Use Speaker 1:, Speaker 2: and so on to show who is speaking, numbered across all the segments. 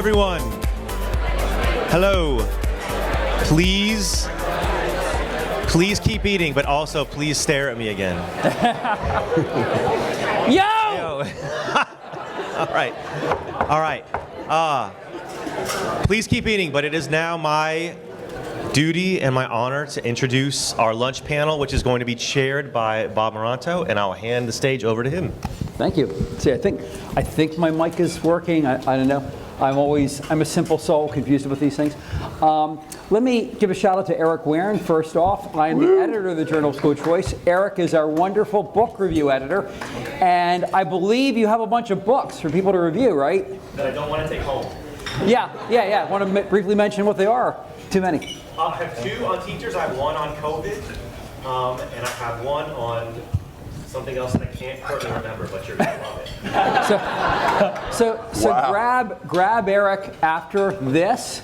Speaker 1: everyone. Hello. Please keep eating, but also please stare at me again.
Speaker 2: Yo!
Speaker 1: All right. Please keep eating, but it is now my duty and my honor to introduce our lunch panel, which is going to be chaired by Bob Maranto, and I'll hand the stage over to him.
Speaker 2: Thank you. See, I think my mic is working. I don't know. I'm a simple soul, confused about these things. Let me give a shout out to Eric Warren first off. I am the editor of the Journal of School Choice. Eric is our wonderful book review editor. And I believe you have a bunch of books for people to review, right?
Speaker 1: That I don't want to take home.
Speaker 2: Yeah. Want to briefly mention what they are? Too many.
Speaker 1: I have two on teachers. I have one on COVID, and I have one on something else that I can't currently remember, but you're going to love it.
Speaker 2: So wow. grab Eric after this.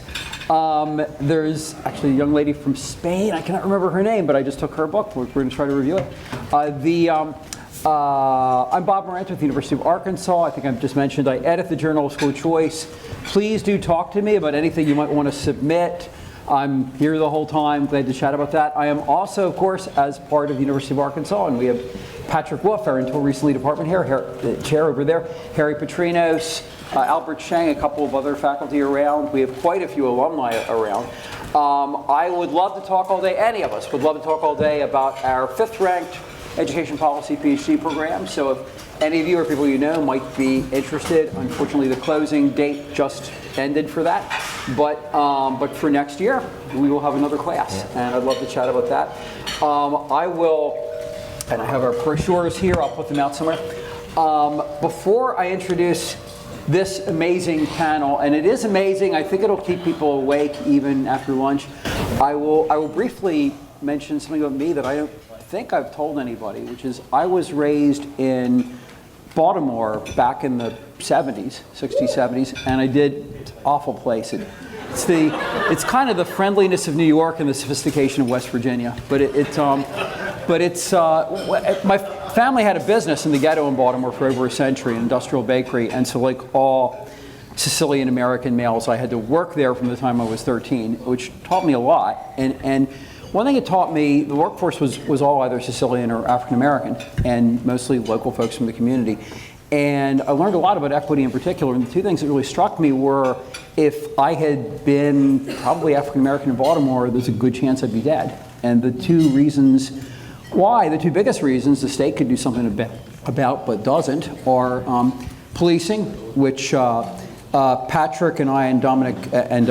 Speaker 2: There's actually a young lady from Spain. I cannot remember her name, but I just took her book. We're going to try to review it. I'm Bob Maranto with the University of Arkansas. I think I've just mentioned I edit the Journal of School Choice. Please do talk to me about anything you might want to submit. I'm here the whole time, glad to chat about that. I am also, of course, as part of the University of Arkansas, and we have Patrick Wolf, our until recently department chair over there, Harry Petrinos, Albert Sheng, a couple of other faculty around. We have quite a few alumni around. I would love to talk all day, any of us would love to talk all day about our 5th ranked education policy PhD program. So if any of you or people you know might be interested, unfortunately the closing date just ended for that. But for next year, we will have another class, and I'd love to chat about that. I will, and I have our brochures here, I'll put them out somewhere. Before I introduce this amazing panel, and it is amazing, I think it'll keep people awake even after lunch, I will briefly mention something about me that I don't think I've told anybody, which is I was raised in Baltimore back in the 70s, 60s, 70s, and I did awful place. It's kind of the friendliness of New York and the sophistication of West Virginia. But my family had a business in the ghetto in Baltimore for over a century, an industrial bakery, and so like all Sicilian American males, I had to work there from the time I was 13, which taught me a lot. And one thing it taught me, the workforce was all either Sicilian or African American, and mostly local folks from the community. And I learned a lot about equity in particular, and the two things that really struck me were if I had been probably African American in Baltimore, there's a good chance I'd be dead. And the two reasons why, the two biggest reasons the state could do something about but doesn't, are policing, which Patrick and I and Dominic and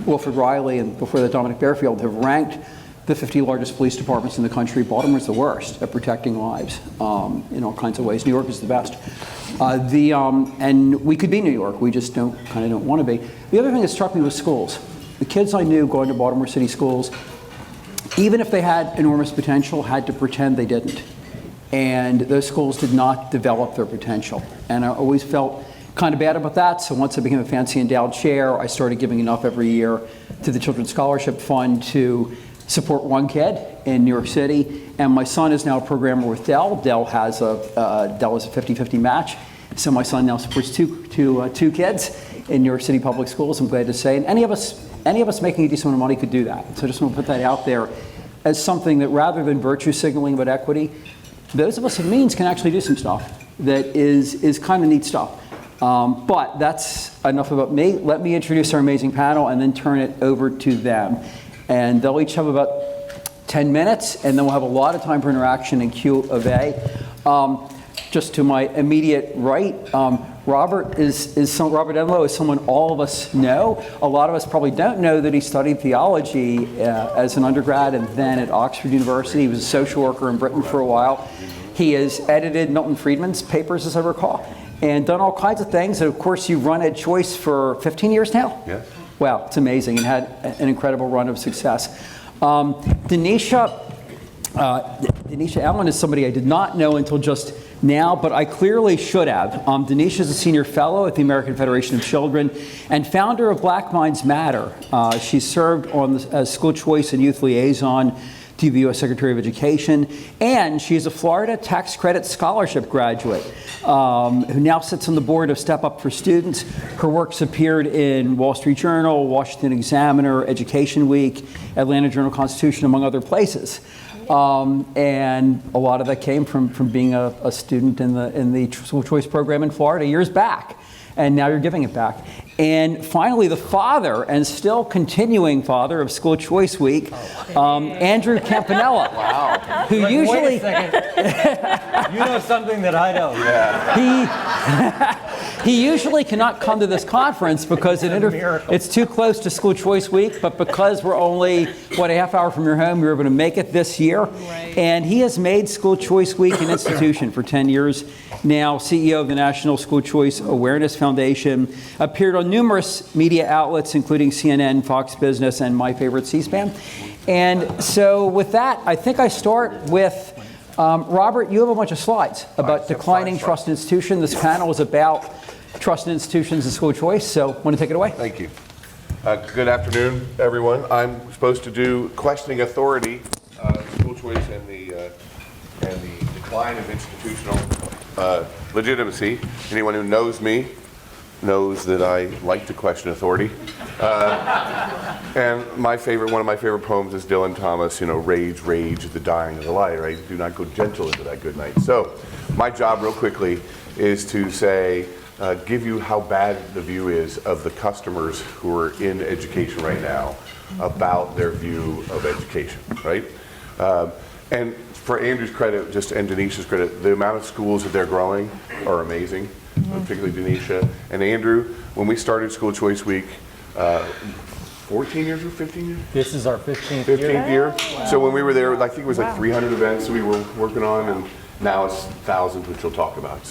Speaker 2: Wilfred Riley, and before that Dominic Bearfield, have ranked the 50 largest police departments in the country. Baltimore's the worst at protecting lives in all kinds of ways. New York is the best. And we could be New York, we just don't want to be. The other thing that struck me was schools. The kids I knew going to Baltimore City schools, even if they had enormous potential, had to pretend they didn't. And those schools did not develop their potential. And I always felt kind of bad about that, so once I became a fancy endowed chair, I started giving enough every year to the Children's Scholarship Fund to support one kid in New York City, and my son is now a programmer with Dell. Dell is a 50-50 match, so my son now supports two kids in New York City public schools, I'm glad to say, and any of us making a decent amount of money could do that. So I just want to put that out there as something that, rather than virtue signaling about equity, those of us with means can actually do some stuff that is kind of neat stuff. But that's enough about me. Let me introduce our amazing panel and then turn it over to them. And they'll each have about 10 minutes, and then we'll have a lot of time for interaction and Q&A. Just to my immediate right, Robert Enlow is someone all of us know. A lot of us probably don't know that he studied theology as an undergrad and then at Oxford University. He was a social worker in Britain for a while. He has edited Milton Friedman's papers, as I recall, and done all kinds of things. And of course, you've run EdChoice for 15 years now?
Speaker 3: Yeah.
Speaker 2: Wow, it's amazing, and had an incredible run of success. Denisha Allen is somebody I did not know until just now, but I clearly should have. Denisha is a senior fellow at the American Federation of Children and founder of Black Minds Matter. She served as school choice and youth liaison to the U.S. Secretary of Education, and she's a Florida Tax Credit Scholarship graduate who now sits on the board of Step Up for Students. Her works appeared in Wall Street Journal, Washington Examiner, Education Week, Atlanta Journal-Constitution, among other places. And a lot of that came from being a student in the school choice program in Florida years back. And now you're giving it back. And finally, the father, and still continuing father of School Choice Week, Andrew Campanella.
Speaker 3: Wow.
Speaker 2: Who usually...
Speaker 3: Wait a second. You know something that I don't.
Speaker 2: Yeah. He usually cannot come to this conference because it's too close to School Choice Week, but because we're only, a half hour from your home, we were able to make it this year. Right. And he has made School Choice Week an institution for 10 years now, CEO of the National School Choice Awareness Foundation, appeared on numerous media outlets, including CNN, Fox Business, and my favorite, C-SPAN. And so with that, I think I start with Robert. You have a bunch of slides about declining trust in institutions. This panel is about trust in institutions and school choice, so want to take it away?
Speaker 4: Thank you. Good afternoon, everyone. I'm supposed to do questioning authority, school choice, and the decline of institutional legitimacy. Anyone who knows me knows that I like to question authority. And one of my favorite poems is Dylan Thomas, rage, rage, the dying of the light, right? Do not go gentle into that good night. So my job real quickly is to say, give you how bad the view is of the customers who are in education right now about their view of education, right? And for Andrew's credit, and Denisha's credit, the amount of schools that they're growing are amazing, particularly Denisha. And Andrew, when we started School Choice Week, 14 years or 15 years?
Speaker 3: This is our 15th
Speaker 4: year.
Speaker 3: Wow.
Speaker 4: So when we were there, I think it was like 300 events we were working on, and now it's thousands, which we'll talk about.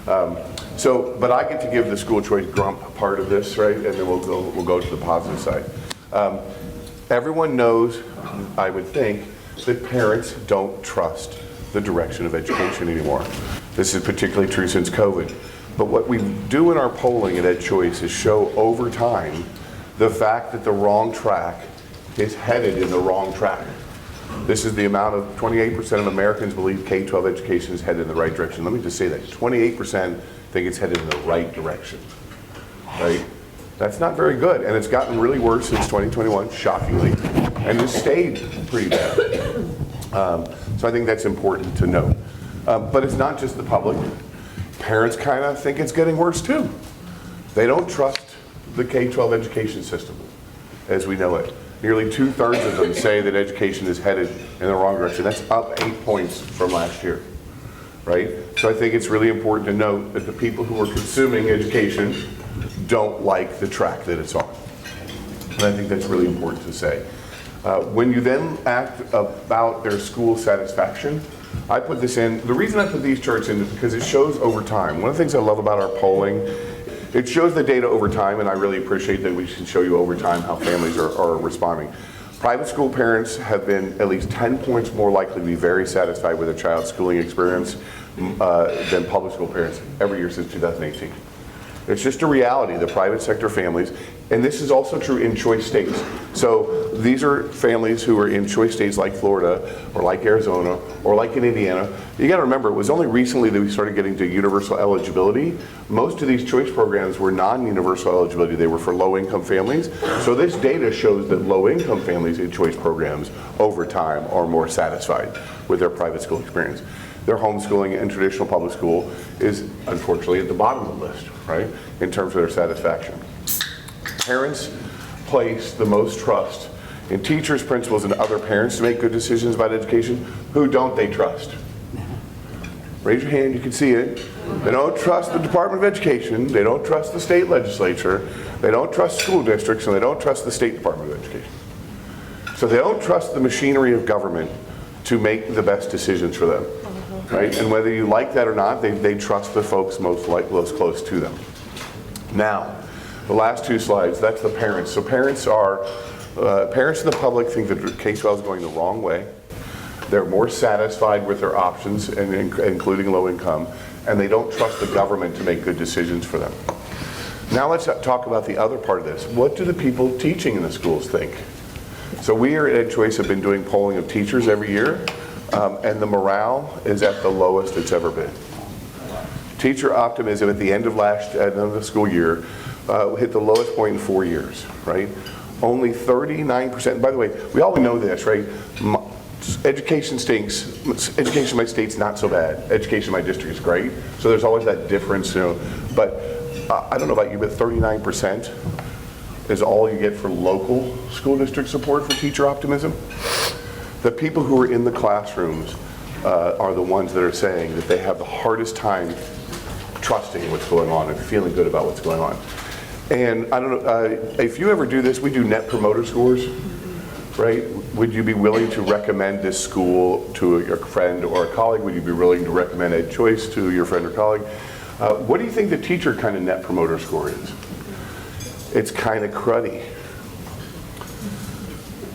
Speaker 4: But I get to give the school choice grump part of this, right? And then we'll go to the positive side. Everyone knows, I would think, that parents don't trust the direction of education anymore. This is particularly true since COVID. But what we do in our polling at EdChoice is show over time the fact that the wrong track is headed in the wrong track. This is the amount of 28% of Americans believe K-12 education is headed in the right direction. Let me just say that 28% think it's headed in the right direction, right? That's not very good, and it's gotten really worse since 2021, shockingly, and it's stayed pretty bad. So I think that's important to note. But it's not just the public. Parents kind of think it's getting worse too. They don't trust the K-12 education system as we know it. Nearly 2/3 of them say that education is headed in the wrong direction. That's up 8 points from last year, right? So I think it's really important to note that the people who are consuming education don't like the track that it's on. And I think that's really important to say. When you then ask about their school satisfaction, I put this in. The reason I put these charts in is because it shows over time. One of the things I love about our polling, it shows the data over time, and I really appreciate that we can show you over time how families are responding. Private school parents have been at least 10 points more likely to be very satisfied with their child's schooling experience than public school parents every year since 2018. It's just a reality, the private sector families, and this is also true in choice states. So these are families who are in choice states like Florida, or like Arizona, or like in Indiana. You gotta remember, it was only recently that we started getting to universal eligibility. Most of these choice programs were non-universal eligibility, they were for low-income families. So this data shows that low-income families in choice programs over time are more satisfied with their private school experience. Their homeschooling and traditional public school is unfortunately at the bottom of the list, right, in terms of their satisfaction. Parents place the most trust in teachers, principals, and other parents to make good decisions about education. Who don't they trust? Raise your hand, you can see it. They don't trust the Department of Education, they don't trust the state legislature, they don't trust school districts, and they don't trust the State Department of Education. So they don't trust the machinery of government to make the best decisions for them. Right? And whether you like that or not, they trust the folks most close to them. Now, the last two slides, that's the parents. So parents in the public think that K-12 is going the wrong way. They're more satisfied with their options, including low income, and they don't trust the government to make good decisions for them. Now let's talk about the other part of this. What do the people teaching in the schools think? So we here at EdChoice have been doing polling of teachers every year, and the morale is at the lowest it's ever been. Teacher optimism at the end of the school year hit the lowest point in 4 years, right? Only 39%, by the way, we all know this, right? Education stinks. Education in my state's not so bad. Education in my district is great. So there's always that difference, you know. But I don't know about you, but 39% is all you get for local school district support for teacher optimism. The people who are in the classrooms are the ones that are saying that they have the hardest time trusting what's going on and feeling good about what's going on. And I don't know, if you ever do this, we do net promoter scores, right? Would you be willing to recommend this school to a friend or a colleague? Would you be willing to recommend EdChoice to your friend or colleague? What do you think the teacher kind of net promoter score is? It's kind of cruddy,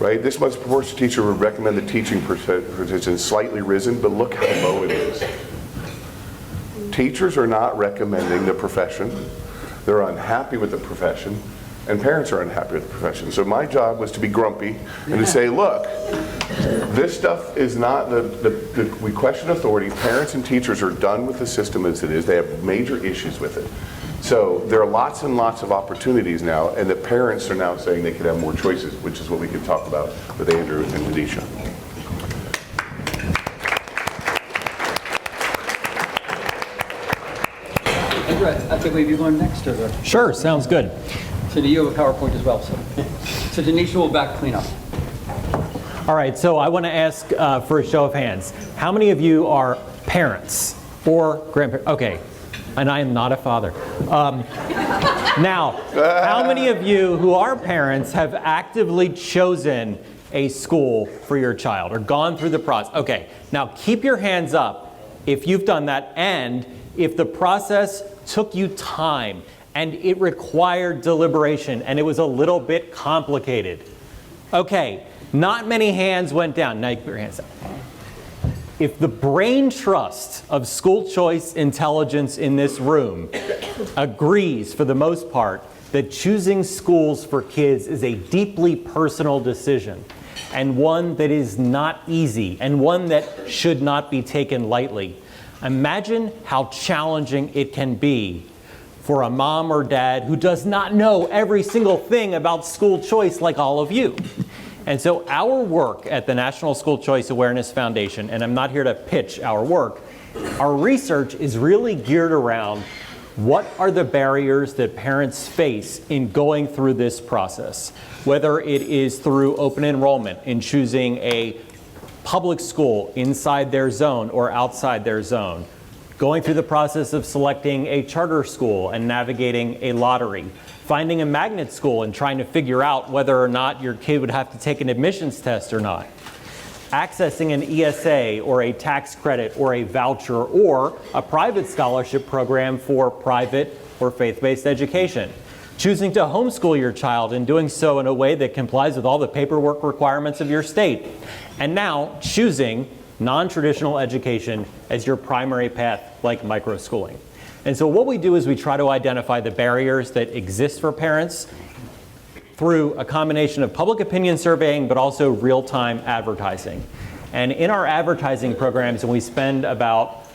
Speaker 4: right? This much proportion teacher would recommend the teaching position slightly risen, but look how low it is. Teachers are not recommending the profession. They're unhappy with the profession, and parents are unhappy with the profession. So my job was to be grumpy and to say, look, this stuff is not, we question authority. Parents and teachers are done with the system as it is. They have major issues with it. So there are lots and lots of opportunities now, and the parents are now saying they could have more choices, which is what we can talk about with Andrew and Denisha.
Speaker 2: Andrew, I think we'd be going next to the...
Speaker 3: Sure, sounds good.
Speaker 2: So do you have a PowerPoint as well? So Denisha will back clean up.
Speaker 3: All right, so I want to ask for a show of hands. How many of you are parents or grandparents? Okay, and I am not a father. Now, how many of you who are parents have actively chosen a school for your child or gone through the process? Okay, now keep your hands up if you've done that and if the process took you time and it required deliberation and it was a little bit complicated. Okay, not many hands went down. Now you put your hands up. If the brain trust of school choice intelligence in this room agrees, for the most part, that choosing schools for kids is a deeply personal decision and one that is not easy and one that should not be taken lightly, imagine how challenging it can be for a mom or dad who does not know every single thing about school choice like all of you. And so our work at the National School Choice Awareness Foundation, and I'm not here to pitch our work, our research is really geared around what are the barriers that parents face in going through this process, whether it is through open enrollment in choosing a public school inside their zone or outside their zone, going through the process of selecting a charter school and navigating a lottery, finding a magnet school and trying to figure out whether or not your kid would have to take an admissions test or not, accessing an ESA or a tax credit or a voucher or a private scholarship program for private or faith-based education, choosing to homeschool your child and doing so in a way that complies with all the paperwork requirements of your state, and now choosing non-traditional education as your primary path like microschooling. And so what we do is we try to identify the barriers that exist for parents through a combination of public opinion surveying, but also real-time advertising. And in our advertising programs, and we spend about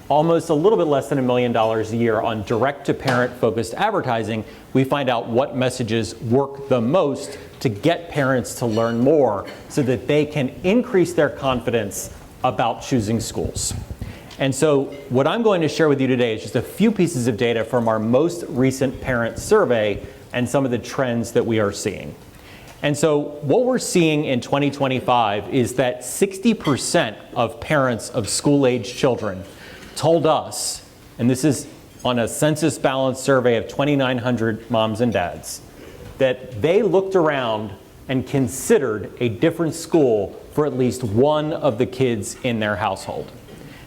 Speaker 3: almost a little bit less than $1 million a year on direct-to-parent focused advertising, we find out what messages work the most to get parents to learn more so that they can increase their confidence about choosing schools. And so what I'm going to share with you today is just a few pieces of data from our most recent parent survey and some of the trends that we are seeing. And so what we're seeing in 2025 is that 60% of parents of school-age children told us, and this is on a census-balanced survey of 2,900 moms and dads, that they looked around and considered a different school for at least one of the kids in their household.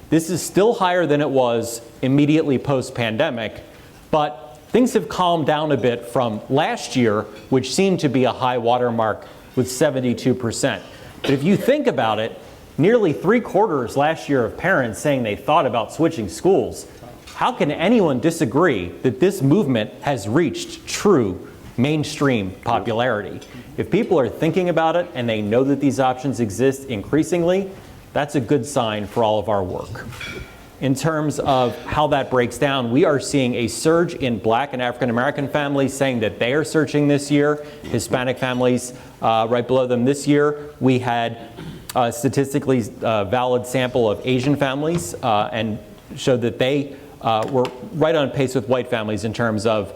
Speaker 3: This is still higher than it was immediately post-pandemic, but things have calmed down a bit from last year, which seemed to be a high watermark with 72%. But if you think about it, nearly 3/4 last year of parents saying they thought about switching schools. How can anyone disagree that this movement has reached true mainstream popularity. If people are thinking about it and they know that these options exist increasingly, that's a good sign for all of our work. In terms of how that breaks down, we are seeing a surge in Black and African American families saying that they are searching this year. Hispanic families right below them this year. We had a statistically valid sample of Asian families and showed that they were right on pace with white families in terms of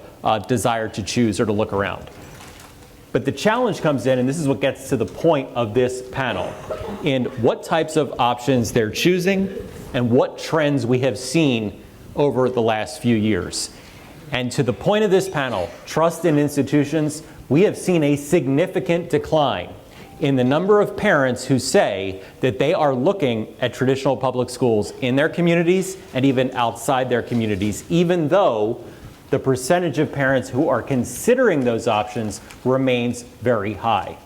Speaker 3: desire to choose or to look around. But the challenge comes in, and this is what gets to the point of this panel, in what types of options they're choosing and what trends we have seen over the last few years. And to the point of this panel, trust in institutions, we have seen a significant decline in the number of parents who say that they are looking at traditional public schools in their communities and even outside their communities, even though the percentage of parents who are considering those options remains very high.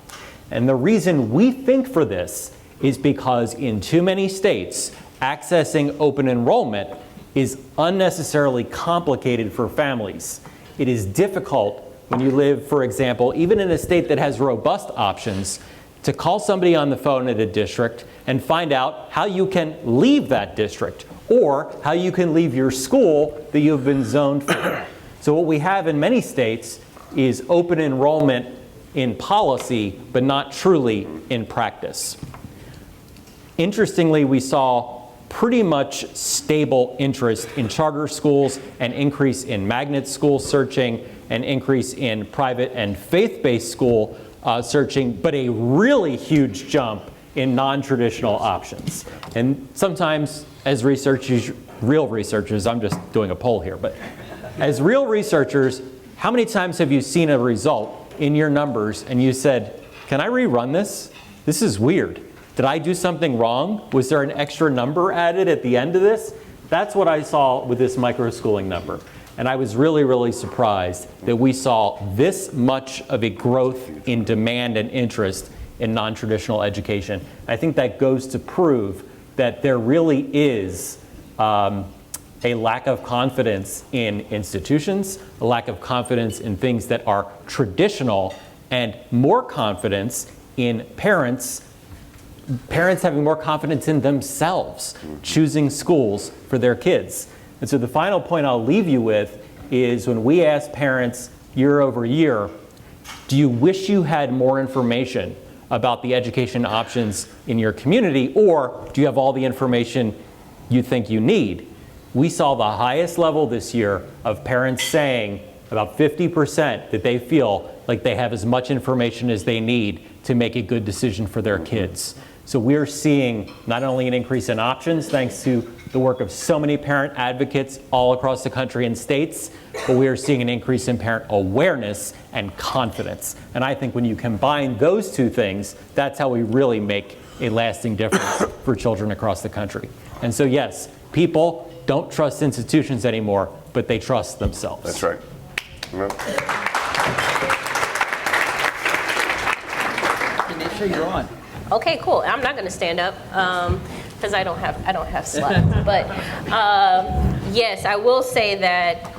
Speaker 3: And the reason we think for this is because in too many states, accessing open enrollment is unnecessarily complicated for families. It is difficult when you live, for example, even in a state that has robust options, to call somebody on the phone at a district and find out how you can leave that district or how you can leave your school that you've been zoned for. So what we have in many states is open enrollment in policy, but not truly in practice. Interestingly, we saw pretty much stable interest in charter schools, an increase in magnet school searching, an increase in private and faith-based school searching, but a really huge jump in non-traditional options. And sometimes as researchers, real researchers, I'm just doing a poll here, but as real researchers, how many times have you seen a result in your numbers and you said, can I rerun this? This is weird. Did I do something wrong? Was there an extra number added at the end of this? That's what I saw with this microschooling number. And I was really, really surprised that we saw this much of a growth in demand and interest in non-traditional education. I think that goes to prove that there really is a lack of confidence in institutions, a lack of confidence in things that are traditional, and more confidence in parents having more confidence in themselves, choosing schools for their kids. And so the final point I'll leave you with is when we ask parents year over year, do you wish you had more information about the education options in your community, or do you have all the information you think you need? We saw the highest level this year of parents saying, about 50%, that they feel like they have as much information as they need to make a good decision for their kids. So we're seeing not only an increase in options thanks to the work of so many parent advocates all across the country and states, but we are seeing an increase in parent awareness and confidence. And I think when you combine those two things, that's how we really make a lasting difference for children across the country. And so yes, people don't trust institutions anymore, but they trust themselves.
Speaker 4: That's right.
Speaker 2: Denisha, you're on.
Speaker 5: Okay, cool. I'm not going to stand up because I don't have slides. But yes, I will say that.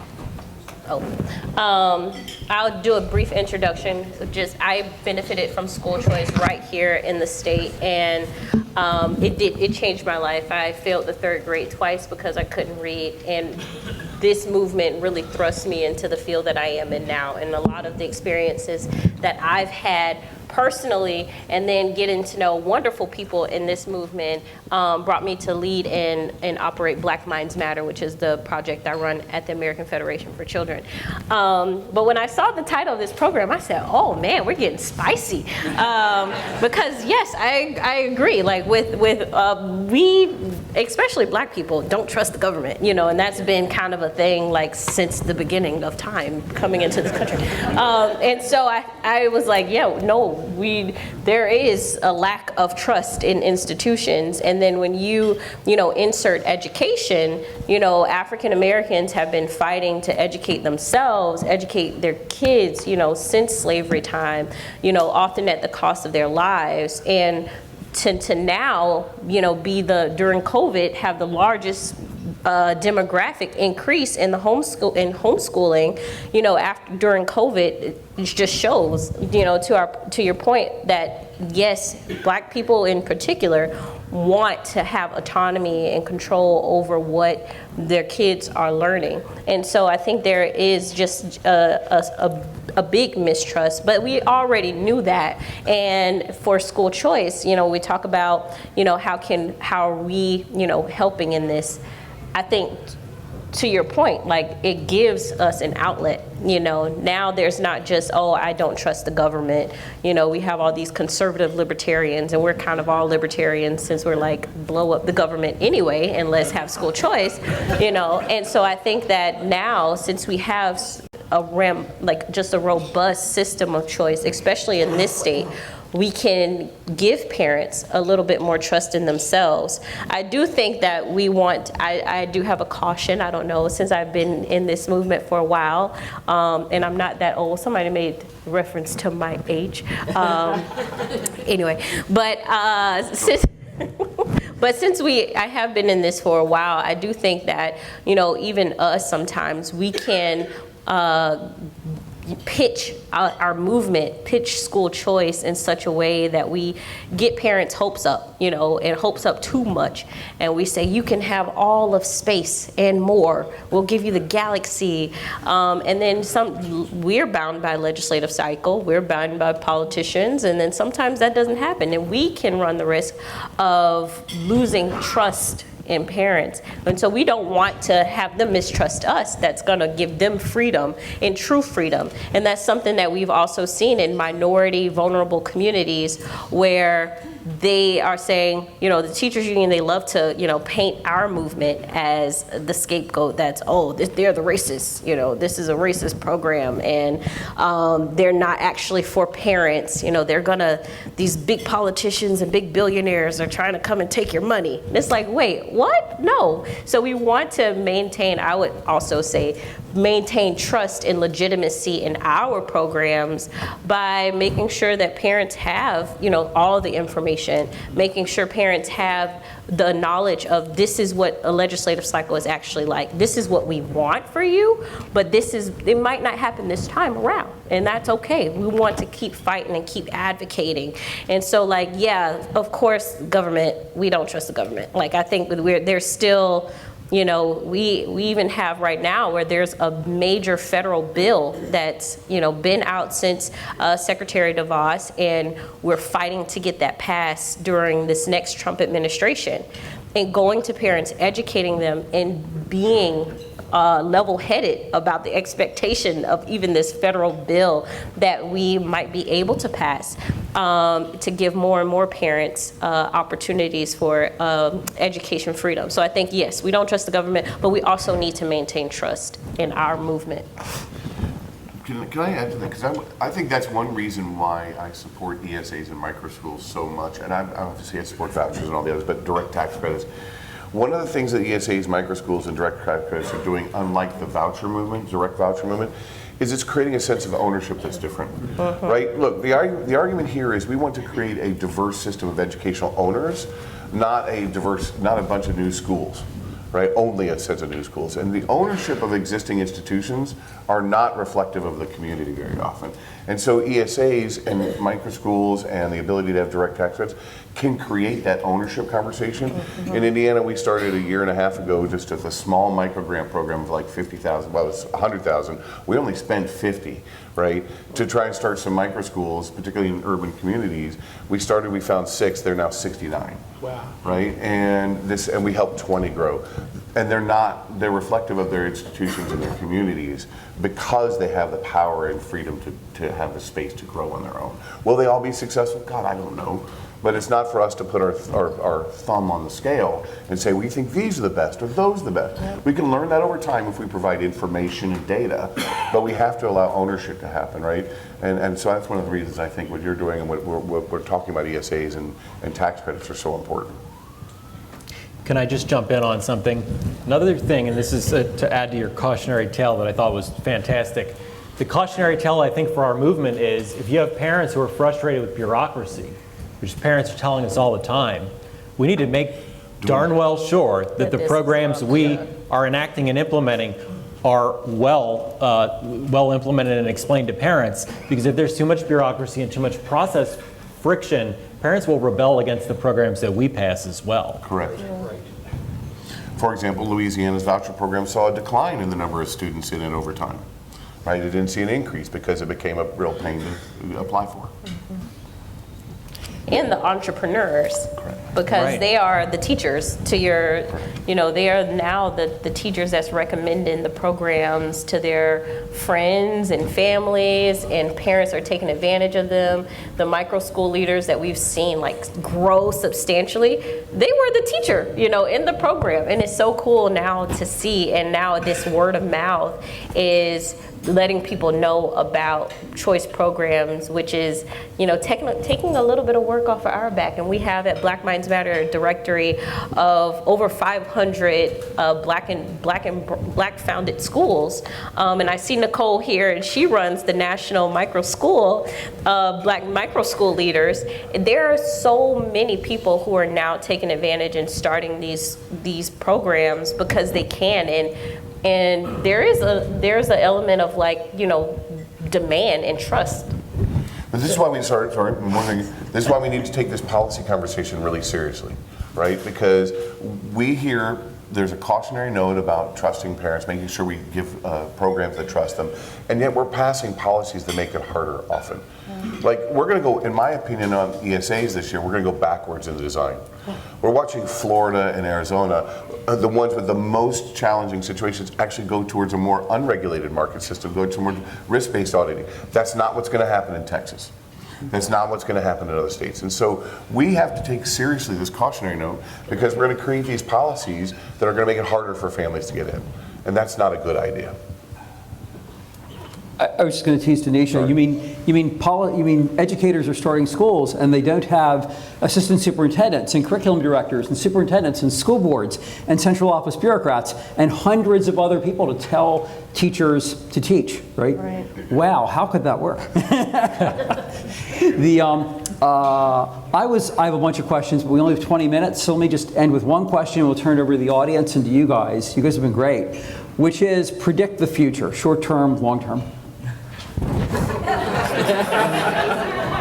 Speaker 5: I'll do a brief introduction. So I benefited from school choice right here in the state, and it changed my life. I failed the third grade twice because I couldn't read, and this movement really thrust me into the field that I am in now. And a lot of the experiences that I've had personally, and then getting to know wonderful people in this movement brought me to lead and operate Black Minds Matter, which is the project I run at the American Federation for Children. But when I saw the title of this program, I said, oh man, we're getting spicy. Because yes, I agree, like we, especially Black people, don't trust the government, and that's been kind of a thing like since the beginning of time coming into this country. And so I was like, yeah, no, there is a lack of trust in institutions. And then when you insert education, African Americans have been fighting to educate themselves, educate their kids, since slavery time, often at the cost of their lives. And to now, during COVID, have the largest demographic increase in the homeschooling, you know, during COVID, it just shows, you know, to your point that yes, Black people in particular want to have autonomy and control over what their kids are learning. And so I think there is just a big mistrust, but we already knew that. And for school choice, you know, we talk about, you know, how are we, you know, helping in this? I think, to your point, like, it gives us an outlet. You know, now there's not just, oh, I don't trust the government. You know, we have all these conservative libertarians, and we're kind of all libertarians since we're like, blow up the government anyway, and let's have school choice, you know. And so I think that now, since we have just a robust system of choice, especially in this state, we can give parents a little bit more trust in themselves. I do think that I do have a caution. I don't know, since I've been in this movement for a while, and I'm not that old. Somebody made reference to my age. Anyway, but since I have been in this for a while, I do think that, you know, even us sometimes, we can pitch our movement, pitch school choice in such a way that we get parents' hopes up, you know, and hopes up too much. And we say, you can have all of space and more. We'll give you the galaxy. And then we're bound by legislative cycle. We're bound by politicians. And then sometimes that doesn't happen. And we can run the risk of losing trust in parents. And so we don't want to have them mistrust us. That's going to give them freedom and true freedom. And that's something that we've also seen in minority, vulnerable communities where they are saying, you know, the teachers union, they love to, you know, paint our movement as the scapegoat. That's, oh, they're the racists, you know, this is a racist program, and they're not actually for parents. You know, these big politicians and big billionaires are trying to come and take your money. And it's like, wait, what? No. So we want to maintain, I would also say, maintain trust and legitimacy in our programs by making sure that parents have, you know, all the information, making sure parents have the knowledge of this is what a legislative cycle is actually like. This is what we want for you, but it might not happen this time around, and that's okay. We want to keep fighting and keep advocating. And so, like, yeah, of course, government, we don't trust the government. Like, I think there's still, you know, we even have right now where there's a major federal bill that's, you know, been out since Secretary DeVos, and we're fighting to get that passed during this next Trump administration. And going to parents, educating them, and being level-headed about the expectation of even this federal bill that we might be able to pass to give more and more parents opportunities for education freedom. So I think, yes, we don't trust the government, but we also need to maintain trust in our movement.
Speaker 4: Can I add to that? Because I think that's one reason why I support ESAs and microschools so much. And obviously I support vouchers and all the others, but direct tax credits. One of the things that ESAs, microschools, and direct tax credits are doing, unlike the voucher movement, direct voucher movement, is it's creating a sense of ownership that's different, right? Look, the argument here is we want to create a diverse system of educational owners, not a bunch of new schools, right? Only a set of new schools. And the ownership of existing institutions are not reflective of the community very often. And so ESAs and microschools and the ability to have direct tax credits can create that ownership conversation. In Indiana, we started a year and a half ago just with a small micro grant program of like 50,000, well, it was 100,000. We only spent 50, right? To try and start some micro schools, particularly in urban communities. We found 6, they're now 69. Wow. Right? And we helped 20 grow. And they're reflective of their institutions and their communities because they have the power and freedom to have the space to grow on their own. Will they all be successful? God, I don't know. But it's not for us to put our thumb on the scale and say, we think these are the best or those are the best. Yeah. We can learn that over time if we provide information and data, but we have to allow ownership to happen, right? And so that's one of the reasons I think what you're doing and what we're talking about ESAs and tax credits are so important.
Speaker 3: Can I just jump in on something? Another thing, and this is to add to your cautionary tale that I thought was fantastic. The cautionary tale, I think, for our movement is if you have parents who are frustrated with bureaucracy, which parents are telling us all the time, we need to make darn well sure that the
Speaker 5: this is
Speaker 3: programs
Speaker 5: up,
Speaker 3: we
Speaker 5: yeah.
Speaker 3: are enacting and implementing are well implemented and explained to parents, because if there's too much bureaucracy and too much process friction, parents will rebel against the programs that we pass as well.
Speaker 4: Correct. For example, Louisiana's voucher program saw a decline in the number of students in it over time. Right? It didn't see an increase because it became a real pain to apply for.
Speaker 5: And the entrepreneurs, because
Speaker 3: Right.
Speaker 5: they are the teachers to your, they are now the teachers that's recommending the programs to their friends and families, and parents are taking advantage of them. The micro school leaders that we've seen like grow substantially, they were the teacher, in the program. And it's so cool now to see, and now this word of mouth is letting people know about choice programs, which is, taking a little bit of work off of our back. And we have at Black Minds Matter a directory of over 500 black founded schools. And I see Nicole here, and she runs the National Micro School, Black Micro School Leaders. There are so many people who are now taking advantage and starting these programs because they can. And there's an element of demand and trust.
Speaker 4: But this is why we this is why we need to take this policy conversation really seriously, right? Because we hear there's a cautionary note about trusting parents, making sure we give programs that trust them, and yet we're passing policies that make it harder often. Like, we're going to go, in my opinion, on ESAs this year, we're going to go backwards in the design. We're watching Florida and Arizona, the ones with the most challenging situations, actually go towards a more unregulated market system, go to more risk-based auditing. That's not what's going to happen in Texas. That's not what's going to happen in other states. And so we have to take seriously this cautionary note, because we're going to create these policies that are going to make it harder for families to get in. And that's not a good idea.
Speaker 2: I was just going to tease Denisha. You mean educators are starting schools and they don't have assistant superintendents and curriculum directors and superintendents and school boards and central office bureaucrats and hundreds of other people to tell teachers to teach, right? Wow, how could that work? I have a bunch of questions, but we only have 20 minutes, so let me just end with one question, and we'll turn it over to the audience and to you guys. You guys have been great, which is predict the future, short term, long term.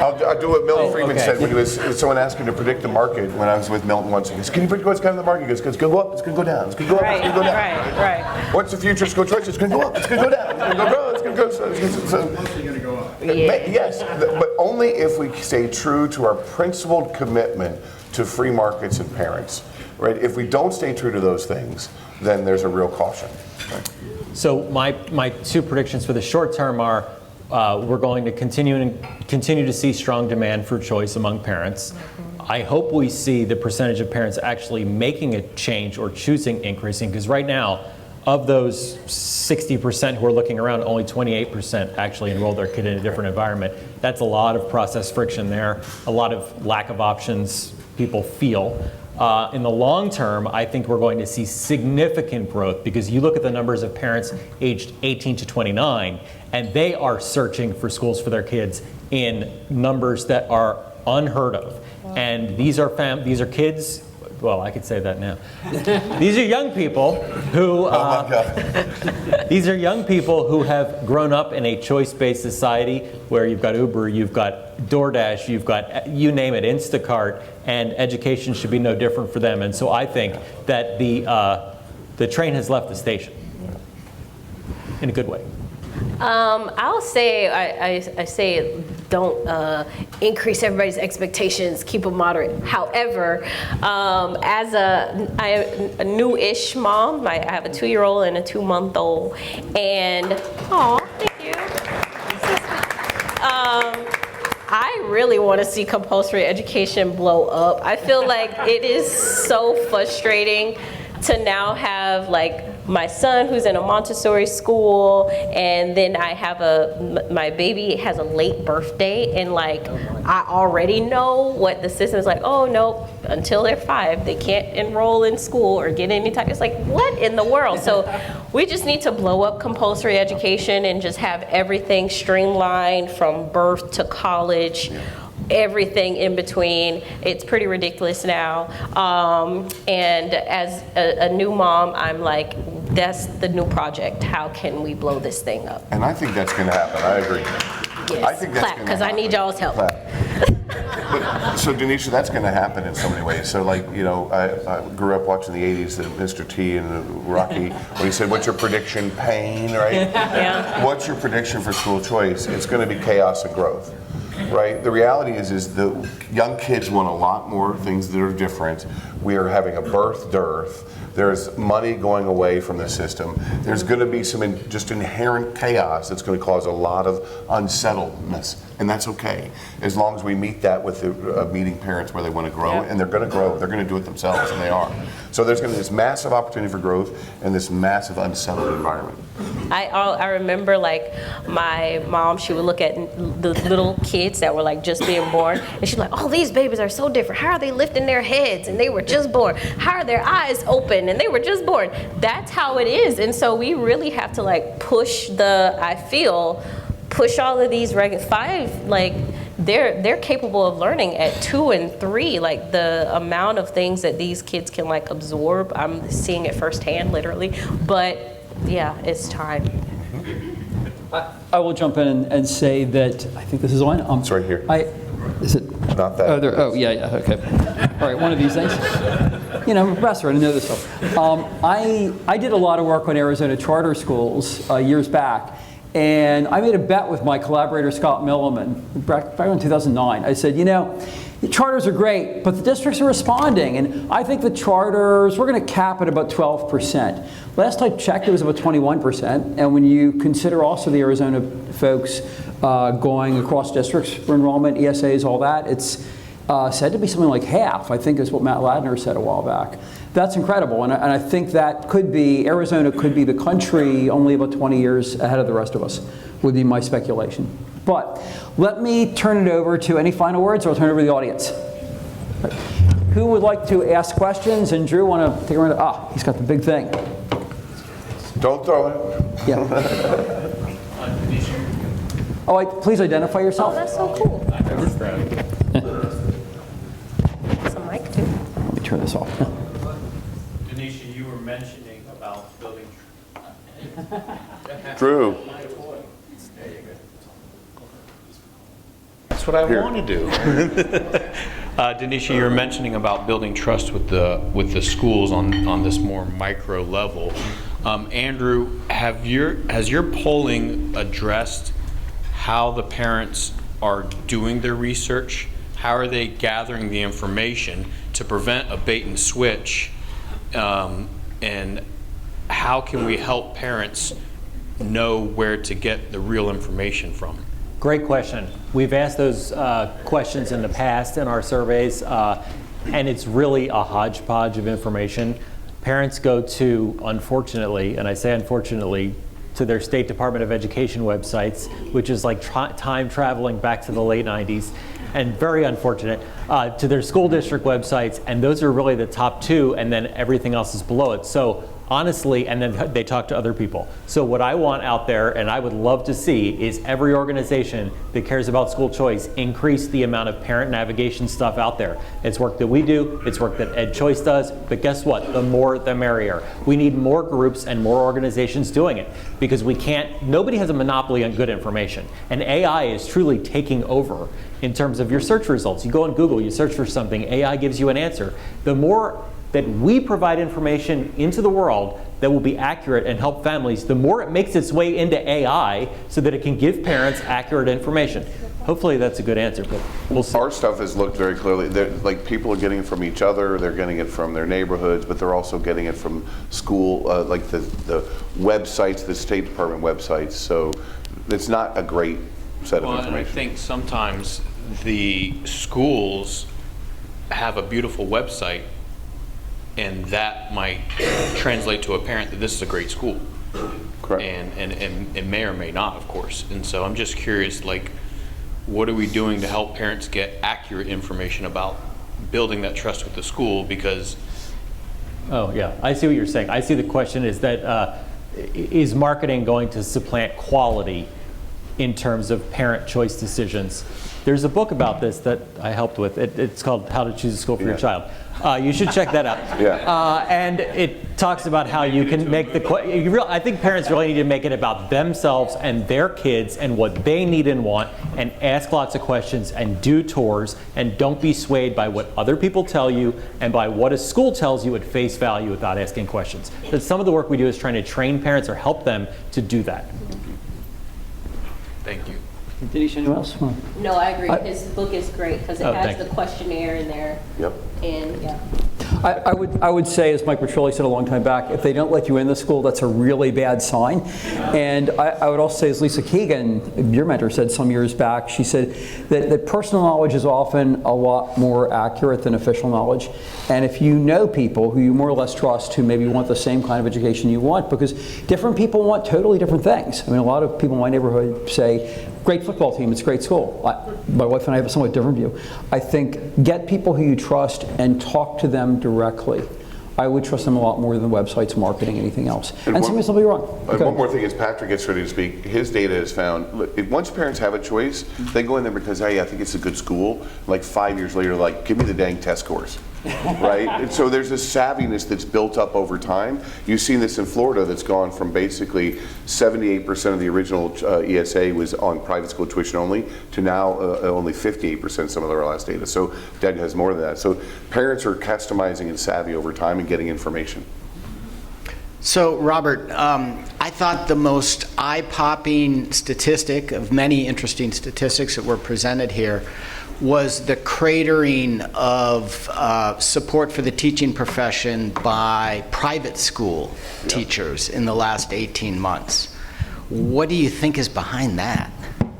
Speaker 4: I'll do what Milton Friedman said when he was someone asked him to predict the market when I was with Milton once. He goes, "Can you predict what's coming in the market?" He goes, "It's going to go up, it's going to go down, it's going to go up, it's going to go down."
Speaker 5: Right.
Speaker 4: What's the future of school choice? It's going to go up, it's going to go down, it's going to go, it's going to go. It's mostly going to go up. Yes, but only if we stay true to our principled commitment to free markets and parents. Right? If we don't stay true to those things, then there's a real caution. Right?
Speaker 3: So my two predictions for the short term are, we're going to continue to see strong demand for choice among parents. I hope we see the percentage of parents actually making a change or choosing increasing, because right now, of those 60% who are looking around, only 28% actually enroll their kid in a different environment. That's a lot of process friction there, a lot of lack of options people feel. In the long term, I think we're going to see significant growth, because you look at the numbers of parents aged 18 to 29, and they are searching for schools for their kids in numbers that are unheard of. And these are kids, well, I could say that now. These are young people who these are young people who have grown up in a choice-based society where you've got Uber, you've got DoorDash, you've got, you name it, Instacart, and education should be no different for them. And so I think that the train has left the station in a good way.
Speaker 5: I'll say, I say don't increase everybody's expectations, keep them moderate. However, as a new-ish mom, I have a 2-year-old and a 2-month-old, and, thank you. I really want to see compulsory education blow up. I feel like it is so frustrating to now have my son who's in a Montessori school, and then I have my baby has a late birthday, and I already know what the system is like. Oh no, until they're 5 they can't enroll in school or get any type. It's like, what in the world? So we just need to blow up compulsory education and just have everything streamlined from birth to college. everything in between. It's pretty ridiculous now. And as a new mom, I'm like, that's the new project. How can we blow this thing up?
Speaker 4: And I think that's going to happen. I agree.
Speaker 5: Yes,
Speaker 4: I think that's
Speaker 5: clap,
Speaker 4: gonna
Speaker 5: because I need
Speaker 4: happen.
Speaker 5: y'all's help.
Speaker 4: Clap. But, so Denisha, that's going to happen in so many ways. So like, you know, I grew up watching the 80s, the Mr. T and Rocky, when he said, what's your prediction? Pain, right?
Speaker 5: Yeah.
Speaker 4: What's your prediction for school choice? It's going to be chaos and growth. Right? The reality is the young kids want a lot more things that are different. We are having a birth dearth. There's money going away from the system. There's going to be some just inherent chaos that's going to cause a lot of unsettledness, and that's okay, as long as we meet that with the meeting parents where they want to grow, and they're going to grow. They're going to do it themselves, and they are. So there's going to be this massive opportunity for growth and this massive unsettled environment.
Speaker 5: I remember like my mom, she would look at the little kids that were like just being born, and she's like, oh, these babies are so different. How are they lifting their heads and they were just born? How are their eyes open and they were just born? That's how it is. And so we really have to like push all of these five, like they're capable of learning at 2 and 3. Like the amount of things that these kids can like absorb, I'm seeing it firsthand, literally. But yeah, it's time.
Speaker 2: I will jump in and say that I think this is on.
Speaker 4: It's right here.
Speaker 2: Is it?
Speaker 4: Not that.
Speaker 2: Oh, yeah, okay. All right, one of these things. You know, I'm a professor, I didn't know this stuff. I did a lot of work on Arizona charter schools years back, and I made a bet with my collaborator, Scott Milliman, back in 2009. I said, you know, the charters are great, but the districts are responding, and I think the charters, we're going to cap at about 12%. Last I checked, it was about 21%, and when you consider also the Arizona folks going across districts for enrollment, ESAs, all that, it's said to be something like half, I think is what Matt Ladner said a while back. That's incredible, and I think that could be, Arizona could be the country only about 20 years ahead of the rest of us, would be my speculation. But let me turn it over to any final words, or I'll turn it over to the audience. Who would like to ask questions? And Drew, want to take a run? He's got the big thing.
Speaker 4: Don't throw it.
Speaker 2: Yeah. Please identify yourself.
Speaker 5: Oh, that's so cool. It's a mic too.
Speaker 2: Let me turn this off.
Speaker 6: Denisha, you were mentioning about building.
Speaker 4: Drew.
Speaker 6: That's what I
Speaker 4: Here.
Speaker 6: want to do. Denisha, you were mentioning about building trust with the schools on this more micro level. Andrew, has your polling addressed how the parents are doing their research? How are they gathering the information to prevent a bait and switch? And how can we help parents know where to get the real information from?
Speaker 3: Great question. We've asked those questions in the past in our surveys, and it's really a hodgepodge of information. Parents go to, unfortunately, and I say unfortunately, to their State Department of Education websites, which is like time traveling back to the late 90s, and very unfortunate, to their school district websites, and those are really the top two, and then everything else is below it. So honestly, and then they talk to other people. So what I want out there, and I would love to see, is every organization that cares about school choice increase the amount of parent navigation stuff out there. It's work that we do, it's work that EdChoice does, but guess what? The more the merrier. We need more groups and more organizations doing it, because nobody has a monopoly on good information. And AI is truly taking over in terms of your search results. You go on Google, you search for something, AI gives you an answer. The more that we provide information into the world that will be accurate and help families, the more it makes its way into AI so that it can give parents accurate information. Hopefully that's a good answer, but we'll see.
Speaker 4: Our stuff has looked very clearly. Like people are getting it from each other, they're getting it from their neighborhoods, but they're also getting it from school, like the websites, the State Department websites. So it's not a great set of
Speaker 6: Well, and I
Speaker 4: information.
Speaker 6: think sometimes the schools have a beautiful website, and that might translate to a parent that this is a great school.
Speaker 4: Correct.
Speaker 6: And it may or may not, of course. And so I'm just curious, like, what are we doing to help parents get accurate information about building that trust with the school? Because
Speaker 3: Oh yeah, I see what you're saying. I see the question is that is marketing going to supplant quality in terms of parent choice decisions. There's a book about this that I helped with. It's called How to Choose a School for Your Child. You should check that out. And it talks about how you can make I think parents really need to make it about themselves and their kids and what they need and want, and ask lots of questions and do tours, and don't be swayed by what other people tell you and by what a school tells you at face value without asking questions. Because some of the work we do is trying to train parents or help them to do that.
Speaker 6: Thank you.
Speaker 2: Denisha, anyone else?
Speaker 5: No, I agree. His book is great because it has the questionnaire in there.
Speaker 4: Yep.
Speaker 5: And
Speaker 2: I would say, as Mike Petrilli said a long time back, if they don't let you in the school, that's a really bad sign. And I would also say, as Lisa Keegan, your mentor, said some years back, she said that personal knowledge is often a lot more accurate than official knowledge. And if you know people who you more or less trust who maybe want the same kind of education you want, because different people want totally different things. I mean, a lot of people in my neighborhood say, great football team, it's a great school. My wife and I have a somewhat different view. I think get people who you trust and talk to them directly. I would trust them a lot more than websites, marketing, anything else. And sometimes they'll be wrong.
Speaker 4: Okay. One more thing, as Patrick gets ready to speak, his data has found, look, once parents have a choice, they go in there because, hey, I think it's a good school. Like 5 years later, like, give me the dang test scores. Right? And so there's this savviness that's built up over time. You've seen this in Florida that's gone from basically 78% of the original ESA was on private school tuition only to now only 58% some of our last data. So Dad has more than that. So parents are customizing and savvy over time and getting information.
Speaker 7: So Robert, I thought the most eye-popping statistic of many interesting statistics that were presented here was the cratering of support for the teaching profession by private school teachers in the last 18 months. What do you think is behind that?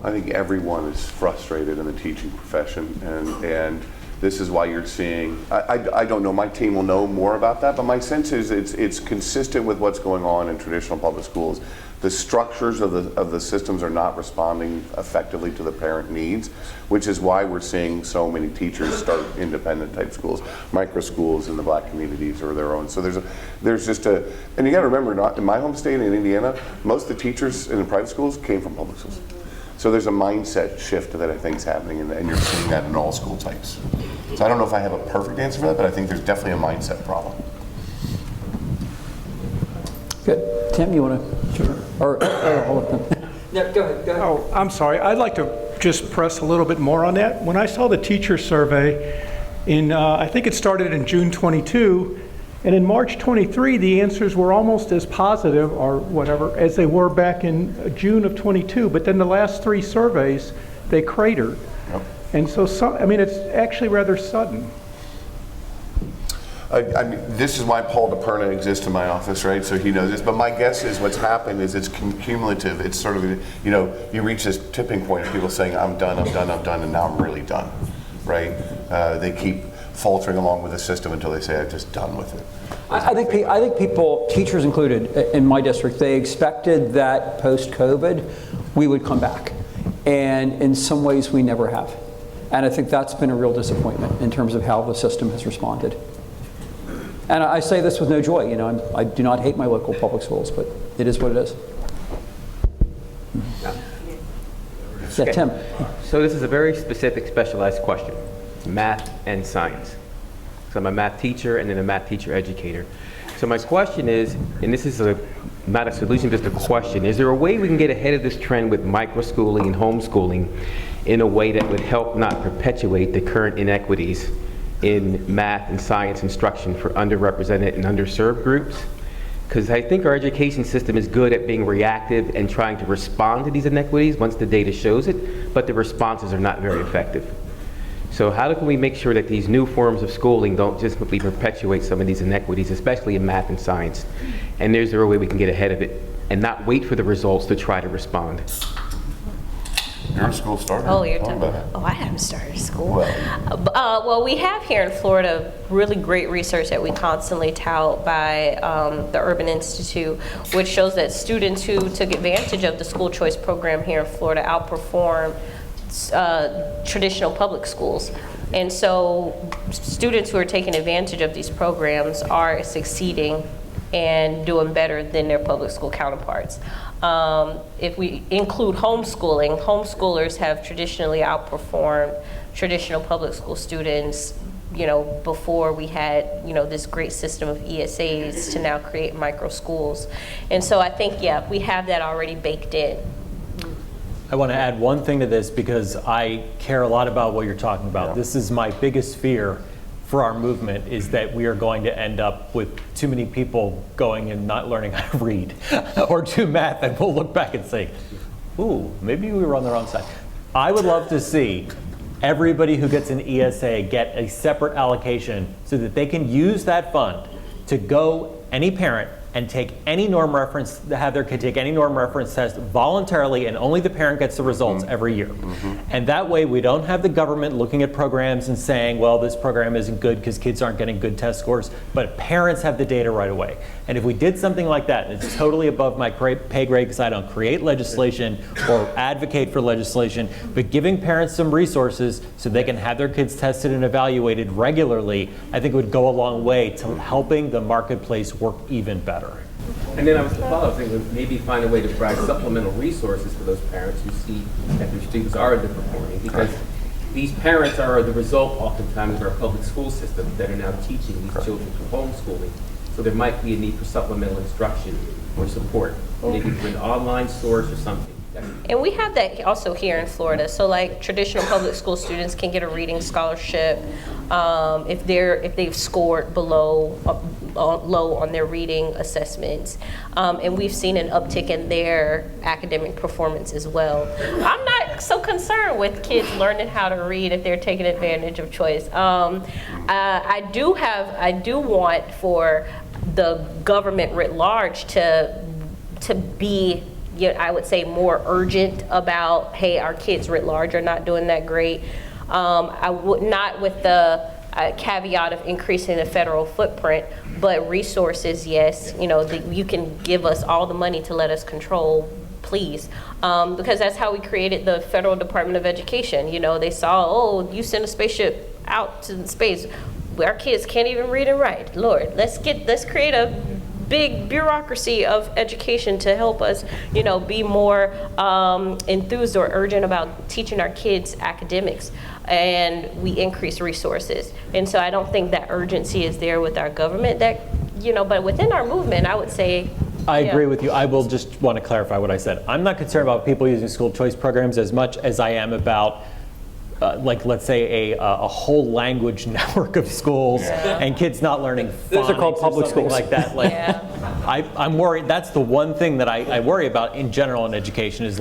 Speaker 4: I think everyone is frustrated in the teaching profession, and this is why you're seeing, I don't know, my team will know more about that, but my sense is it's consistent with what's going on in traditional public schools. The structures of the systems are not responding effectively to the parent needs, which is why we're seeing so many teachers start independent type schools, micro schools in the black communities or their own. So there's just and you got to remember, not in my home state in Indiana, most of the teachers in the private schools came from public schools. So there's a mindset shift that I think is happening, and you're seeing that in all school types. So I don't know if I have a perfect answer for that, but I think there's definitely a mindset problem.
Speaker 2: Good. Tim, you want to? Sure. Or hold on. No, go ahead.
Speaker 8: Oh, I'm sorry. I'd like to just press a little bit more on that. When I saw the teacher survey in, I think it started in June 22, and in March 23, the answers were almost as positive or whatever as they were back in June of 22. But then the last three surveys, they cratered. Yep. And so, I mean, it's actually rather sudden.
Speaker 4: I mean, this is why Paul DePerna exists in my office, right? So he knows this. But my guess is what's happened is it's cumulative. It's sort of, you know, you reach this tipping point of people saying, I'm done, and now I'm really done, right? They keep faltering along with the system until they say, I'm just done with it.
Speaker 2: I think people, teachers included, in my district, they expected that post-COVID we would come back. And in some ways we never have. And I think that's been a real disappointment in terms of how the system has responded. And I say this with no joy, you know, I do not hate my local public schools, but it is what it is. Yeah, Tim.
Speaker 9: So this is a very specific, specialized question, math and science. So I'm a math teacher and then a math teacher educator. So my question is, and this is not a solution, just a question, is there a way we can get ahead of this trend with microschooling and homeschooling in a way that would help not perpetuate the current inequities in math and science instruction for underrepresented and underserved groups? Because I think our education system is good at being reactive and trying to respond to these inequities once the data shows it, but the responses are not very effective. So how can we make sure that these new forms of schooling don't just simply perpetuate some of these inequities, especially in math and science? And is there a way we can get ahead of it and not wait for the results to try to respond?
Speaker 4: You're a school starter.
Speaker 5: Oh, you're talking about. Oh, I haven't started school. Well, we have here in Florida really great research that we constantly tout by the Urban Institute, which shows that students who took advantage of the school choice program here in Florida outperform traditional public schools. And so students who are taking advantage of these programs are succeeding and doing better than their public school counterparts. If we include homeschooling, homeschoolers have traditionally outperformed traditional public school students, before we had, this great system of ESAs to now create micro schools. And so I think, yeah, we have that already baked in.
Speaker 3: I want to add one thing to this because I care a lot about what you're talking about. This is my biggest fear for our movement, is that we are going to end up with too many people going and not learning how to read or do math, and we'll look back and say, ooh, maybe we were on the wrong side. I would love to see everybody who gets an ESA get a separate allocation so that they can use that fund to go, any parent, and take any norm reference, have their kid take any norm reference test voluntarily, and only the parent gets the results every year. And that way we don't have the government looking at programs and saying, well, this program isn't good because kids aren't getting good test scores, but parents have the data right away. And if we did something like that, and it's totally above my pay grade because I don't create legislation or advocate for legislation, but giving parents some resources so they can have their kids tested and evaluated regularly, I think would go a long way to helping the marketplace work even better.
Speaker 9: And then I was thinking maybe find a way to provide supplemental resources for those parents who see that their students are underperforming, because these parents are the result oftentimes of our public school system that are now teaching these children through homeschooling. So there might be a need for supplemental instruction or support, maybe through an online source or something.
Speaker 5: And we have that also here in Florida. So like traditional public school students can get a reading scholarship if they've scored low on their reading assessments, and we've seen an uptick in their academic performance as well. I'm not so concerned with kids learning how to read if they're taking advantage of choice. I do want for the government writ large to be, I would say, more urgent about, hey, our kids writ large are not doing that great. I would not with the caveat of increasing the federal footprint, but resources, yes. You can give us all the money to let us control, please, because that's how we created the Federal Department of Education. They saw, oh, you send a spaceship out to space, our kids can't even read and write. Lord, let's create a big bureaucracy of education to help us, be more enthused or urgent about teaching our kids academics, and we increase resources. And so I don't think that urgency is there with our government. But within our movement, I would say.
Speaker 3: I agree with you. I will just want to clarify what I said. I'm not concerned about people using school choice programs as much as I am about let's say a whole language network of schools and kids not learning phonics.
Speaker 2: Those are called public schools.
Speaker 3: Like that. I'm worried. That's the one thing that I worry about in general in education is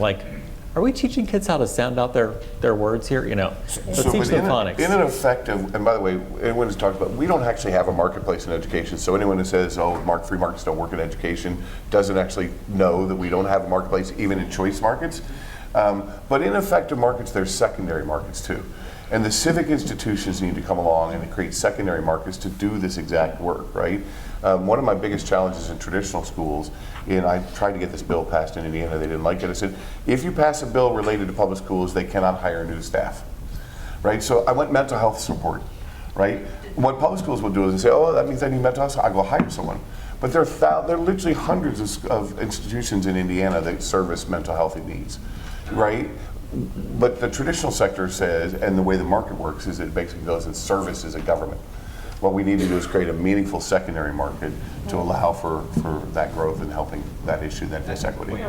Speaker 3: are we teaching kids how to sound out their words here? Let's teach them phonics.
Speaker 4: In an effective, and by the way, anyone who's talked about, we don't actually have a marketplace in education. So anyone who says, oh, free markets don't work in education doesn't actually know that we don't have a marketplace even in choice markets. But in effective markets, there's secondary markets too. And the civic institutions need to come along and create secondary markets to do this exact work, right? One of my biggest challenges in traditional schools, and I tried to get this bill passed in Indiana, they didn't like it. I said, if you pass a bill related to public schools, they cannot hire new staff, right? So I went mental health support, right? What public schools will do is they say, oh, that means I need mental health, so I go hire someone. But there are literally hundreds of institutions in Indiana that service mental health needs, right? But the traditional sector says, and the way the market works is it basically goes and services a government. What we need to do is create a meaningful secondary market to allow for that growth and helping that issue, that disequity.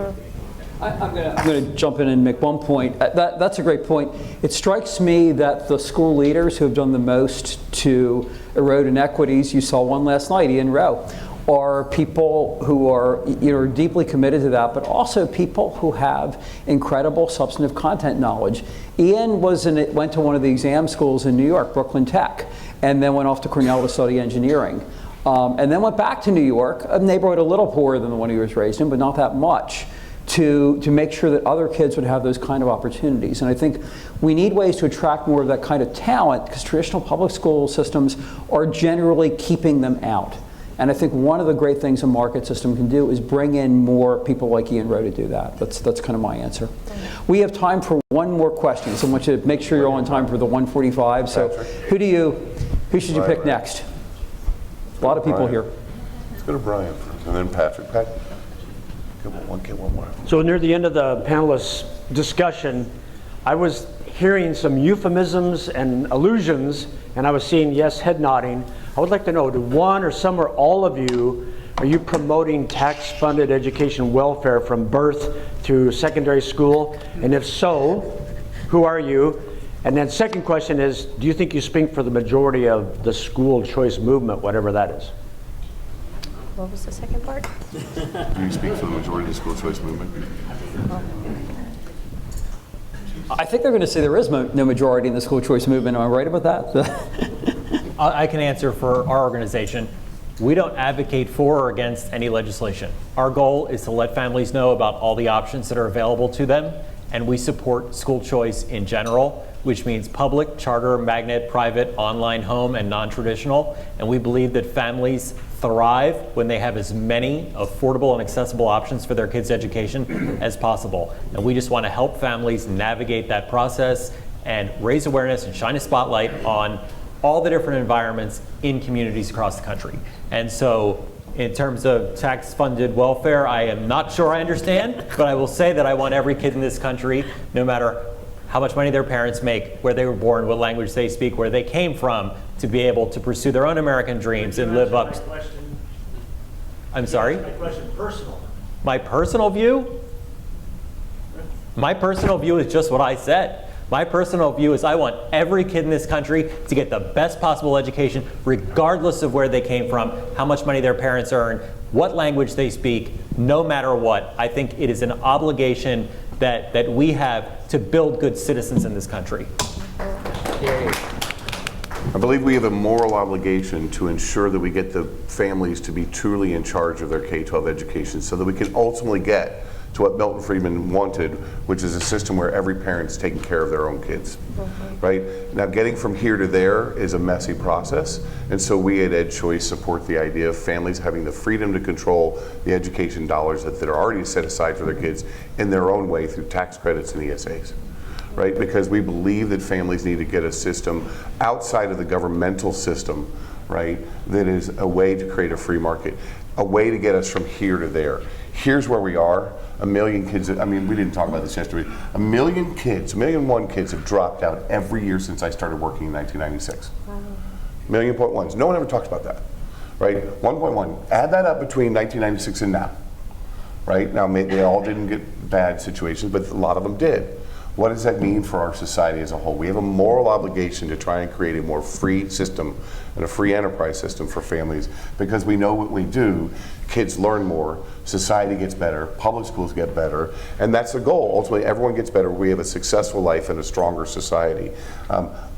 Speaker 2: I'm going to jump in and make one point. That's a great point. It strikes me that the school leaders who have done the most to erode inequities, you saw one last night, Enlow, are people who are deeply committed to that, but also people who have incredible substantive content knowledge. Ian went to one of the exam schools in New York, Brooklyn Tech, and then went off to Cornell to study engineering. And then went back to New York, a neighborhood a little poorer than the one he was raised in, but not that much, to make sure that other kids would have those kind of opportunities. And I think we need ways to attract more of that kind of talent, because traditional public school systems are generally keeping them out. And I think one of the great things a market system can do is bring in more people like Ian Rowe to do that. That's kind of my answer. We have time for one more question, so I want you to make sure you're all on time for the 1:45. So who should you pick next? A lot of people here.
Speaker 4: go to Brian first, and then Patrick. Pat, get one more.
Speaker 10: So near the end of the panelists' discussion, I was hearing some euphemisms and allusions, and I was seeing yes, head nodding. I would like to know, do one or some or all of you, are you promoting tax-funded education welfare from birth through secondary school? And if so, who are you? And then second question is, do you think you speak for the majority of the school choice movement, whatever that is?
Speaker 5: What was the second part?
Speaker 4: Do you speak for the majority of the school choice movement?
Speaker 2: I think they're going to say there is no majority in the school choice movement. Am I right about that?
Speaker 3: I can answer for our organization. We don't advocate for or against any legislation. Our goal is to let families know about all the options that are available to them, and we support school choice in general, which means public, charter, magnet, private, online, home, and non-traditional. And we believe that families thrive when they have as many affordable and accessible options for their kids' education as possible. And we just want to help families navigate that process and raise awareness and shine a spotlight on all the different environments in communities across the country. And so in terms of tax-funded welfare, I am not sure I understand, but I will say that I want every kid in this country, no matter how much money their parents make, where they were born, what language they speak, where they came from, to be able to pursue their own American dreams and live up. I'm sorry?
Speaker 11: My question personal.
Speaker 3: My personal view? My personal view is just what I said. My personal view is I want every kid in this country to get the best possible education, regardless of where they came from, how much money their parents earn, what language they speak, no matter what. I think it is an obligation that we have to build good citizens in this country.
Speaker 4: I believe we have a moral obligation to ensure that we get the families to be truly in charge of their K-12 education so that we can ultimately get to what Milton Friedman wanted, which is a system where every parent's taking care of their own kids, right? Now, getting from here to there is a messy process, and so we at EdChoice support the idea of families having the freedom to control the education dollars that are already set aside for their kids in their own way through tax credits and ESAs. Right? Because we believe that families need to get a system outside of the governmental system, right, that is a way to create a free market, a way to get us from here to there. Here's where we are. 1 million kids, I mean, we didn't talk about this yesterday. 1 million kids, 1,000,001 kids have dropped out every year since I started working in 1996. 1,000,000.1s. No one ever talks about that, right? 1.1. Add that up between 1996 and now, right? Now, they all didn't get bad situations, but a lot of them did. What does that mean for our society as a whole? We have a moral obligation to try and create a more free system and a free enterprise system for families, because we know what we do, kids learn more, society gets better, public schools get better, and that's the goal. Ultimately, everyone gets better. We have a successful life and a stronger society.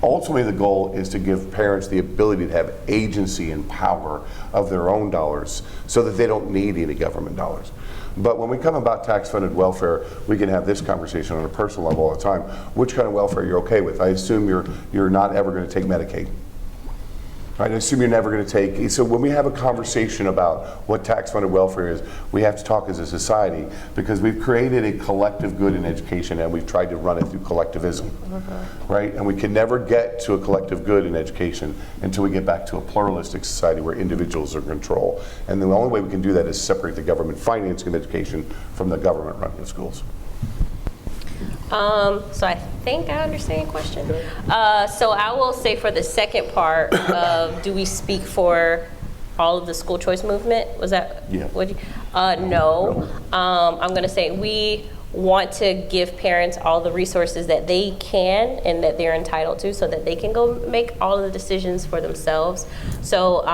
Speaker 4: Ultimately, the goal is to give parents the ability to have agency and power of their own dollars so that they don't need any government dollars. But when we come about tax-funded welfare, we can have this conversation on a personal level all the time. Which kind of welfare you're okay with? I assume you're not ever going to take Medicaid. Right? I assume you're never going to take. So when we have a conversation about what tax-funded welfare is, we have to talk as a society, because we've created a collective good in education and we've tried to run it through collectivism. Right? And we can never get to a collective good in education until we get back to a pluralistic society where individuals are in control. And the only way we can do that is separate the government financing of education from the government running of schools.
Speaker 5: So I think I understand your question. So I will say for the second part of do we speak for all of the school choice movement? Was that what you, no. I'm going to say we want to give parents all the resources that they can and that they're entitled to so that they can go make all of the decisions for themselves. So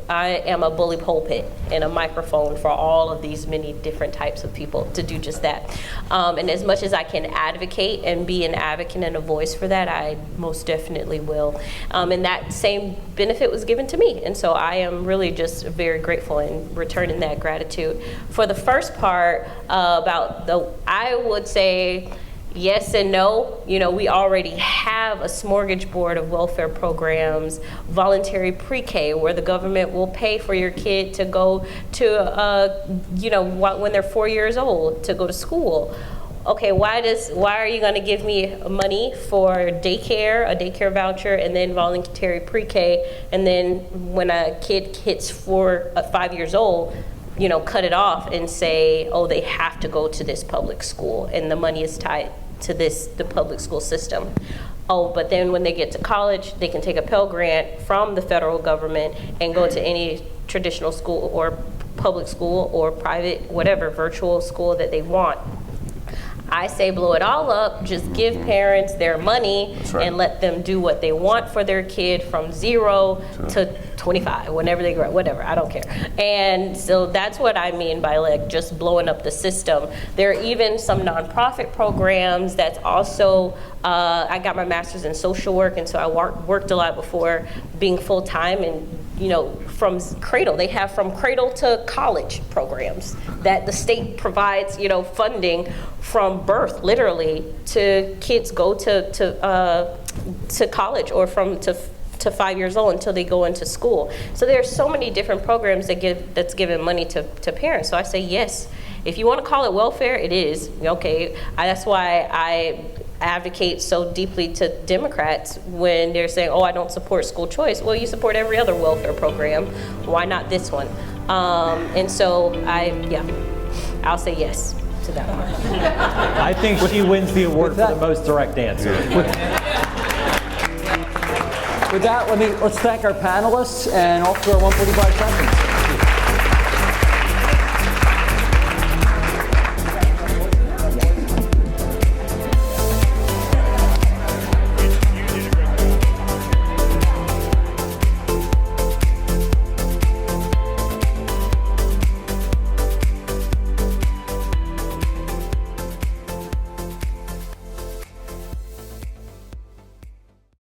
Speaker 5: I am a bully pulpit and a microphone for all of these many different types of people to do just that. And as much as I can advocate and be an advocate and a voice for that, I most definitely will. And that same benefit was given to me. And so I am really just very grateful and returning that gratitude. For the first part I would say, yes and no. You know, we already have a smorgasbord of welfare programs, voluntary pre-K, where the government will pay for your kid to go to, when they're 4 years old, to go to school. okay, why are you going to give me money for daycare, a daycare voucher, and then voluntary pre-K, and then when a kid hits 5 years old, you know, cut it off and say, oh, they have to go to this public school, and the money is tied to the public school system. Oh, but then when they get to college, they can take a Pell Grant from the federal government and go to any traditional school or public school or private, whatever, virtual school that they want. I say blow it all up, just give parents their money and let them do what they want for their kid from 0 to 25, whenever they grow, whatever, I don't care. And so that's what I mean by like just blowing up the system. There are even some nonprofit programs that's also, I got my master's in social work, and so I worked a lot before being full-time, and you know, from cradle, they have from cradle to college programs that the state provides, you know, funding from birth, literally, to kids go to college or to 5 years old until they go into school. So there's so many different programs that's giving money to parents. So I say yes. If you want to call it welfare, it is. Okay, that's why I advocate so deeply to Democrats when they're saying, oh, I don't support school choice. Well, you support every other welfare program. Why not this one? And so I'll say yes to that one.
Speaker 3: I think she wins the award for the most direct answer.
Speaker 2: With that, let's thank our panelists and off to our 145 seconds.